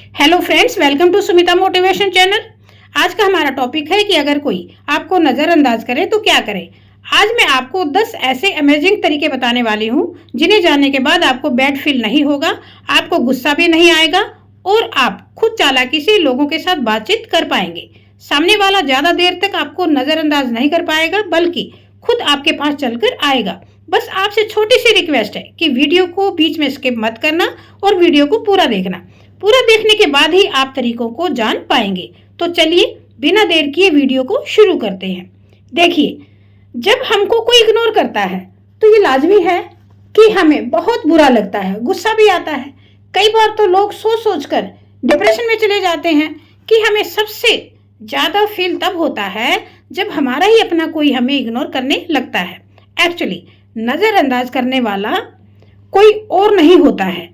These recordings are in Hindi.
Hello friends, welcome to Sumita motivation channel. आज का हमारा टॉपिक है कि अगर कोई आपको नज़रअंदाज करे तो क्या करें। आज मैं आपको 10 ऐसे अमेजिंग तरीके बताने वाली हूँ जिन्हें जानने के बाद आपको बैड फील नहीं होगा, आपको गुस्सा भी नहीं आएगा और आप खुद चालाकी से लोगों के साथ बातचीत कर पाएंगे। सामने वाला ज़्यादा देर तक आपको नज़रअंदाज नहीं कर पाएगा, बल्कि खुद आपके पास चलकर आएगा। बस आपसे छोटी सी रिक्वेस्ट है कि वीडियो को बीच में स्किप मत करना और वीडियो को पूरा देखना। पूरा देखने के बाद ही आप तरीकों को जान पाएंगे। तो चलिए बिना देर किए वीडियो को शुरू करते हैं। देखिए, जब हमको कोई इग्नोर करता है तो ये लाजमी है कि हमें बहुत बुरा लगता है, गुस्सा भी आता है। कई बार तो लोग सोच सोच कर डिप्रेशन में चले जाते हैं कि हमें सबसे ज़्यादा फील तब होता है जब हमारा ही अपना कोई हमें इग्नोर करने लगता है। एक्चुअली नज़रअंदाज करने वाला कोई और नहीं होता है,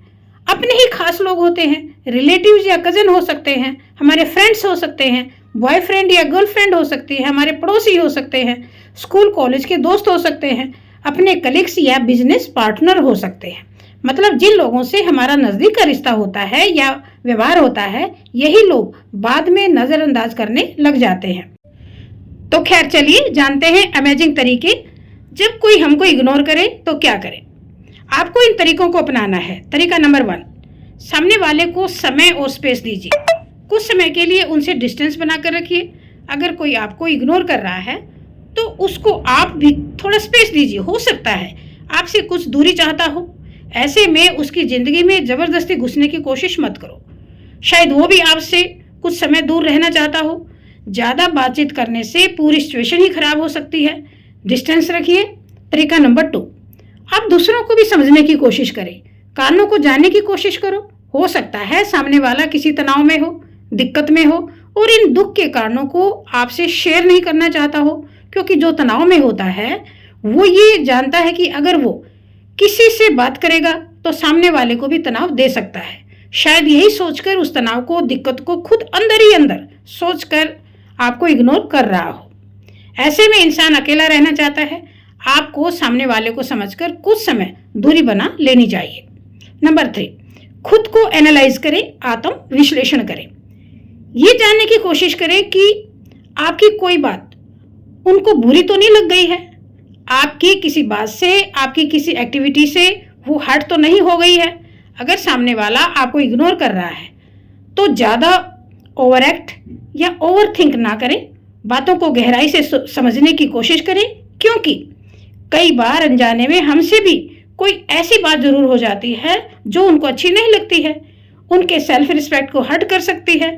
अपने ही खास लोग होते हैं। रिलेटिव्स या कज़न हो सकते हैं, हमारे फ्रेंड्स हो सकते हैं, बॉयफ्रेंड या गर्लफ्रेंड हो सकती है, हमारे पड़ोसी हो सकते हैं, स्कूल कॉलेज के दोस्त हो सकते हैं, अपने कलीग्स या बिजनेस पार्टनर हो सकते हैं। मतलब जिन लोगों से हमारा नज़दीक का रिश्ता होता है या व्यवहार होता है, यही लोग बाद में नज़रअंदाज करने लग जाते हैं। तो खैर चलिए जानते हैं अमेजिंग तरीके। जब कोई हमको इग्नोर करे तो क्या करें। आपको इन तरीकों को अपनाना है। तरीका नंबर 1, सामने वाले को समय और स्पेस दीजिए। कुछ समय के लिए उनसे डिस्टेंस बनाकर रखिए। अगर कोई आपको इग्नोर कर रहा है तो उसको आप भी थोड़ा स्पेस दीजिए। हो सकता है आपसे कुछ दूरी चाहता हो, ऐसे में उसकी ज़िंदगी में ज़बरदस्ती घुसने की कोशिश मत करो। शायद वो भी आपसे कुछ समय दूर रहना चाहता हो। ज़्यादा बातचीत करने से पूरी सिचुएशन ही खराब हो सकती है। डिस्टेंस रखिए। तरीका नंबर 2, आप दूसरों को भी समझने की कोशिश करें, कारणों को जानने की कोशिश करो। हो सकता है सामने वाला किसी तनाव में हो, दिक्कत में हो और इन दुख के कारणों को आपसे शेयर नहीं करना चाहता हो, क्योंकि जो तनाव में होता है वो ये जानता है कि अगर वो किसी से बात करेगा तो सामने वाले को भी तनाव दे सकता है। शायद यही सोचकर उस तनाव को, दिक्कत को खुद अंदर ही अंदर सोचकर आपको इग्नोर कर रहा हो। ऐसे में इंसान अकेला रहना चाहता है। आपको सामने वाले को समझकर कुछ समय दूरी बना लेनी चाहिए। नंबर 3, खुद को एनालाइज करें, आत्म विश्लेषण करें। ये जानने की कोशिश करें कि आपकी कोई बात उनको बुरी तो नहीं लग गई है, आपकी किसी बात से, आपकी किसी एक्टिविटी से वो हर्ट तो नहीं हो गई है। अगर सामने वाला आपको इग्नोर कर रहा है तो ज़्यादा ओवर एक्ट या ओवर थिंक ना करें। बातों को गहराई से समझने की कोशिश करें, क्योंकि कई बार अनजाने में हमसे भी कोई ऐसी बात जरूर हो जाती है जो उनको अच्छी नहीं लगती है, उनके सेल्फ रिस्पेक्ट को हर्ट कर सकती है।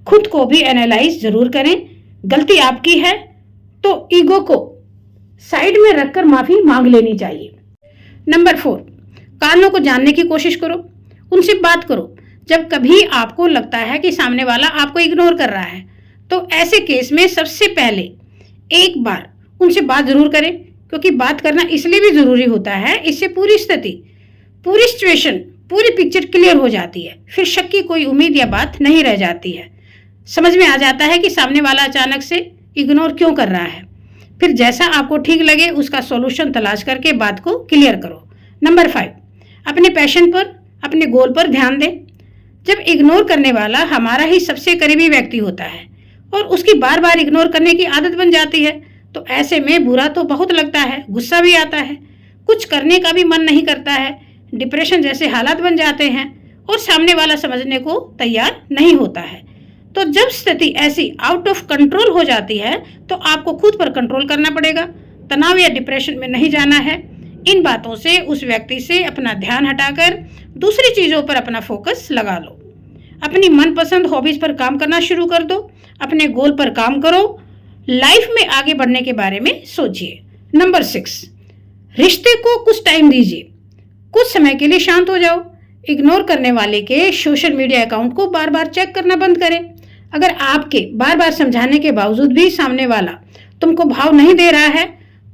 खुद को भी एनालाइज जरूर करें। गलती आपकी है तो ईगो को साइड में रखकर माफी मांग लेनी चाहिए। नंबर 4, कारणों को जानने की कोशिश करो, उनसे बात करो। जब कभी आपको लगता है कि सामने वाला आपको इग्नोर कर रहा है तो ऐसे केस में सबसे पहले एक बार उनसे बात जरूर करें, क्योंकि बात करना इसलिए भी ज़रूरी होता है, इससे पूरी स्थिति, पूरी सिचुएशन, पूरी पिक्चर क्लियर हो जाती है। फिर शक की कोई उम्मीद या बात नहीं रह जाती है। समझ में आ जाता है कि सामने वाला अचानक से इग्नोर क्यों कर रहा है। फिर जैसा आपको ठीक लगे उसका सॉल्यूशन तलाश करके बात को क्लियर करो। नंबर 5, अपने पैशन पर, अपने गोल पर ध्यान दें। जब इग्नोर करने वाला हमारा ही सबसे करीबी व्यक्ति होता है और उसकी बार बार इग्नोर करने की आदत बन जाती है, तो ऐसे में बुरा तो बहुत लगता है, गुस्सा भी आता है, कुछ करने का भी मन नहीं करता है, डिप्रेशन जैसे हालात बन जाते हैं और सामने वाला समझने को तैयार नहीं होता है। तो जब स्थिति ऐसी आउट ऑफ कंट्रोल हो जाती है तो आपको खुद पर कंट्रोल करना पड़ेगा। तनाव या डिप्रेशन में नहीं जाना है। इन बातों से, उस व्यक्ति से अपना ध्यान हटाकर दूसरी चीज़ों पर अपना फोकस लगा लो। अपनी मनपसंद हॉबीज़ पर काम करना शुरू कर दो। अपने गोल पर काम करो। लाइफ में आगे बढ़ने के बारे में सोचिए। नंबर 6, रिश्ते को कुछ टाइम दीजिए। कुछ समय के लिए शांत हो जाओ। इग्नोर करने वाले के सोशल मीडिया अकाउंट को बार बार चेक करना बंद करें। अगर आपके बार बार समझाने के बावजूद भी सामने वाला तुमको भाव नहीं दे रहा है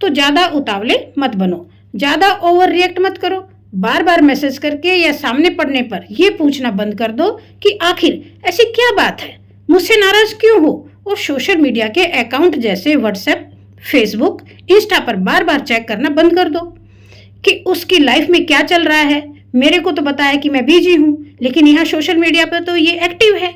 तो ज़्यादा उतावले मत बनो, ज़्यादा ओवर रिएक्ट मत करो। बार बार मैसेज करके या सामने पढ़ने पर यह पूछना बंद कर दो कि आखिर ऐसी क्या बात है, मुझसे नाराज क्यों हो। और सोशल मीडिया के अकाउंट जैसे व्हाट्सएप, फेसबुक, इंस्टा पर बार बार चेक करना बंद कर दो कि उसकी लाइफ में क्या चल रहा है, मेरे को तो बताया कि मैं बिजी हूँ, लेकिन यहाँ सोशल मीडिया पर तो ये एक्टिव है,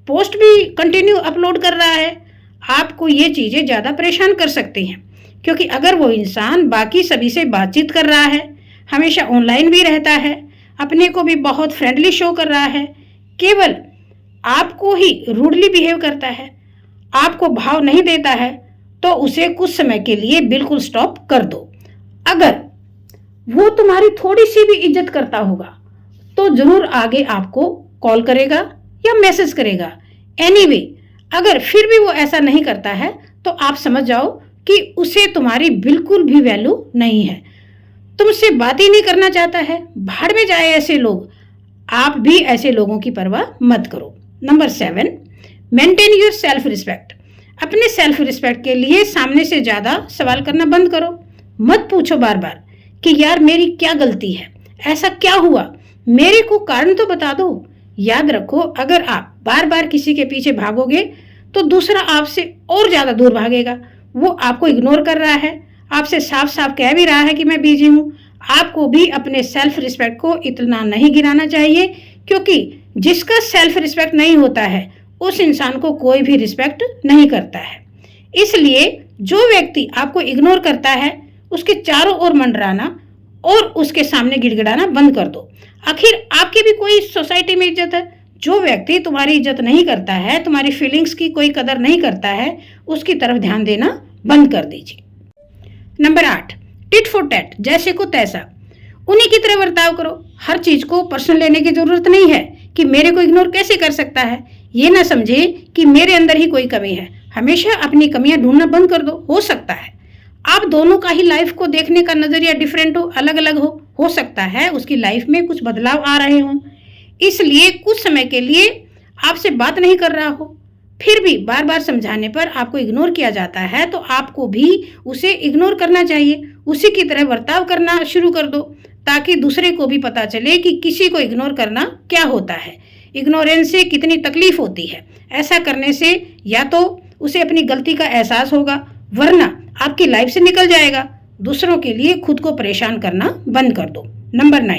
पोस्ट भी कंटिन्यू अपलोड कर रहा है। आपको ये चीज़ें ज़्यादा परेशान कर सकती हैं, क्योंकि अगर वो इंसान बाकी सभी से बातचीत कर रहा है, हमेशा ऑनलाइन भी रहता है, अपने को भी बहुत फ्रेंडली शो कर रहा है, केवल आपको ही रूडली बिहेव करता है, आपको भाव नहीं देता है, तो उसे कुछ समय के लिए बिल्कुल स्टॉप कर दो। अगर वो तुम्हारी थोड़ी सी भी इज्जत करता होगा तो जरूर आगे आपको कॉल करेगा या मैसेज करेगा। एनीवे, अगर फिर भी वो ऐसा नहीं करता है तो आप समझ जाओ कि उसे तुम्हारी बिल्कुल भी वैल्यू नहीं है, तुमसे बात ही नहीं करना चाहता है। भाड़ में जाए ऐसे लोग, आप भी ऐसे लोगों की परवाह मत करो। Number 7, maintain your self respect. अपने सेल्फ रिस्पेक्ट के लिए सामने से ज़्यादा सवाल करना बंद करो। मत पूछो बार बार कि यार मेरी क्या गलती है, ऐसा क्या हुआ, मेरे को कारण तो बता दो। याद रखो, अगर आप बार बार किसी के पीछे भागोगे तो दूसरा आपसे और ज़्यादा दूर भागेगा। वो आपको इग्नोर कर रहा है, आपसे साफ साफ कह भी रहा है कि मैं बिजी हूँ। आपको भी अपने सेल्फ रिस्पेक्ट को इतना नहीं गिराना चाहिए, क्योंकि जिसका सेल्फ रिस्पेक्ट नहीं होता है उस इंसान को कोई भी रिस्पेक्ट नहीं करता है। इसलिए जो व्यक्ति आपको इग्नोर करता है उसके चारों ओर मंडराना और उसके सामने गिड़गिड़ाना बंद कर दो। आखिर आपकी भी कोई सोसाइटी में इज्जत है। जो व्यक्ति तुम्हारी इज्जत नहीं करता है, तुम्हारी फीलिंग्स की कोई कदर नहीं करता है, उसकी तरफ ध्यान देना बंद कर दीजिए। नंबर 8, टिट फॉर टैट, जैसे को तैसा। उन्हीं की तरह बर्ताव करो। हर चीज को पर्सनल लेने की जरूरत नहीं है कि मेरे को इग्नोर कैसे कर सकता है। ये ना समझे कि मेरे अंदर ही कोई कमी है। हमेशा अपनी कमियां ढूंढना बंद कर दो। हो सकता है आप दोनों का ही लाइफ को देखने का नजरिया डिफरेंट हो, अलग अलग हो सकता है उसकी लाइफ में कुछ बदलाव आ रहे हों, इसलिए कुछ समय के लिए आपसे बात नहीं कर रहा हो, फिर भी बार बार समझाने पर आपको इग्नोर किया जाता है, तो आपको भी उसे इग्नोर करना चाहिए। उसी की तरह बर्ताव करना शुरू कर दो, ताकि दूसरे को भी पता चले कि किसी को इग्नोर करना क्या होता है, इग्नोरेंस से कितनी तकलीफ होती है। ऐसा करने से या तो उसे अपनी गलती का एहसास होगा, वरना आपकी लाइफ से निकल जाएगा। दूसरों के लिए खुद को परेशान करना बंद कर दो। नंबर 9,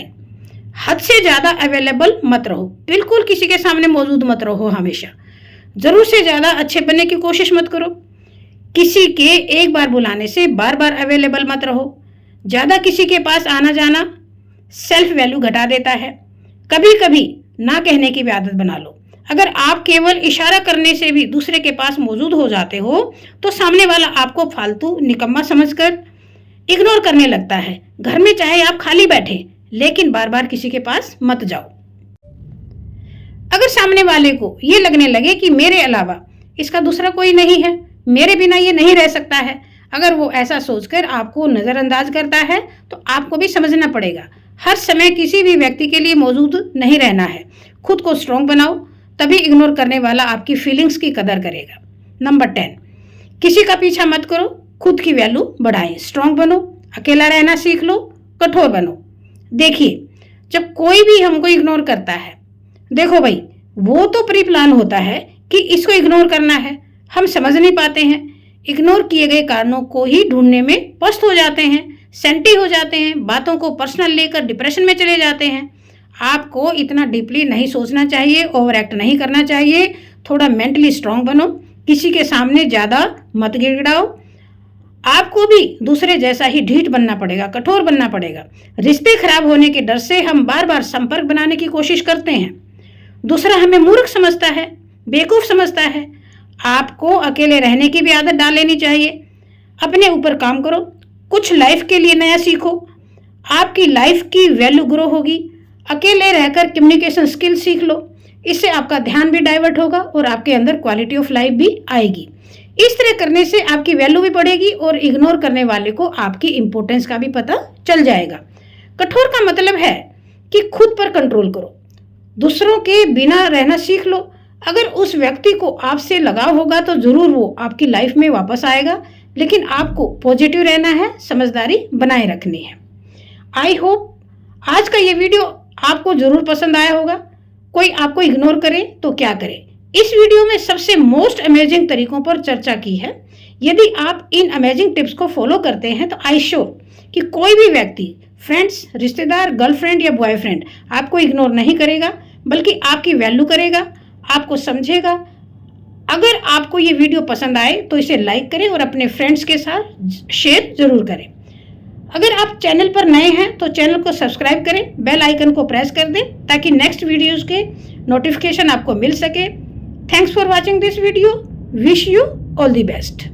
हद से ज्यादा अवेलेबल मत रहो। बिल्कुल किसी के सामने मौजूद मत रहो। हमेशा जरूर से ज्यादा अच्छे बनने की कोशिश मत करो। किसी के एक बार बुलाने से बार बार अवेलेबल मत रहो। ज्यादा किसी के पास आना जाना सेल्फ वैल्यू घटा देता है। कभी कभी ना कहने की भी आदत बना लो। अगर आप केवल इशारा करने से भी दूसरे के पास मौजूद हो जाते हो तो सामने वाला आपको फालतू निकम्मा समझकर इग्नोर करने लगता है। घर में चाहे आप खाली बैठे, लेकिन बार बार किसी के पास मत जाओ। अगर सामने वाले को ये लगने लगे कि मेरे अलावा इसका दूसरा कोई नहीं है, मेरे बिना ये नहीं रह सकता है, अगर वो ऐसा सोचकर आपको नजरअंदाज करता है तो आपको भी समझना पड़ेगा हर समय किसी भी व्यक्ति के लिए मौजूद नहीं रहना है। खुद को स्ट्रॉन्ग बनाओ, तभी इग्नोर करने वाला आपकी फीलिंग्स की कदर करेगा। नंबर 10, किसी का पीछा मत करो, खुद की वैल्यू बढ़ाएं। स्ट्रॉन्ग बनो, अकेला रहना सीख लो, कठोर बनो। देखिए, जब कोई भी हमको इग्नोर करता है, देखो भाई, वो तो प्री प्लान होता है कि इसको इग्नोर करना है। हम समझ नहीं पाते हैं, इग्नोर किए गए कारणों को ही ढूंढने में पस्त हो जाते हैं, सेंटी हो जाते हैं, बातों को पर्सनल लेकर डिप्रेशन में चले जाते हैं। आपको इतना डीपली नहीं सोचना चाहिए, ओवर एक्ट नहीं करना चाहिए। थोड़ा मेंटली स्ट्रांग बनो, किसी के सामने ज़्यादा मत गिड़गिड़ाओ। आपको भी दूसरे जैसा ही ढीठ बनना पड़ेगा, कठोर बनना पड़ेगा। रिश्ते खराब होने के डर से हम बार बार संपर्क बनाने की कोशिश करते हैं। दूसरा हमें मूर्ख समझता है, बेवकूफ़ समझता है। आपको अकेले रहने की भी आदत डाल लेनी चाहिए। अपने ऊपर काम करो, कुछ लाइफ के लिए नया सीखो, आपकी लाइफ की वैल्यू ग्रो होगी। अकेले रहकर कम्युनिकेशन स्किल सीख लो, इससे आपका ध्यान भी डाइवर्ट होगा और आपके अंदर क्वालिटी ऑफ लाइफ भी आएगी। इस तरह करने से आपकी वैल्यू भी बढ़ेगी और इग्नोर करने वाले को आपकी इंपॉर्टेंस का भी पता चल जाएगा। कठोर का मतलब है कि खुद पर कंट्रोल करो, दूसरों के बिना रहना सीख लो। अगर उस व्यक्ति को आपसे लगाव होगा तो जरूर वो आपकी लाइफ में वापस आएगा, लेकिन आपको पॉजिटिव रहना है, समझदारी बनाए रखनी है। आई होप आज का ये वीडियो आपको जरूर पसंद आया होगा। कोई आपको इग्नोर करे तो क्या करे, इस वीडियो में सबसे मोस्ट अमेजिंग तरीकों पर चर्चा की है। यदि आप इन अमेजिंग टिप्स को फॉलो करते हैं तो आई श्योर कि कोई भी व्यक्ति फ्रेंड्स, रिश्तेदार, गर्लफ्रेंड या बॉयफ्रेंड आपको इग्नोर नहीं करेगा, बल्कि आपकी वैल्यू करेगा, आपको समझेगा। अगर आपको ये वीडियो पसंद आए तो इसे लाइक करें और अपने फ्रेंड्स के साथ शेयर जरूर करें। अगर आप चैनल पर नए हैं तो चैनल को सब्सक्राइब करें, बेल आइकन को प्रेस कर दें ताकि नेक्स्ट वीडियोस के नोटिफिकेशन आपको मिल सके। Thanks for watching this video. Wish you all the best.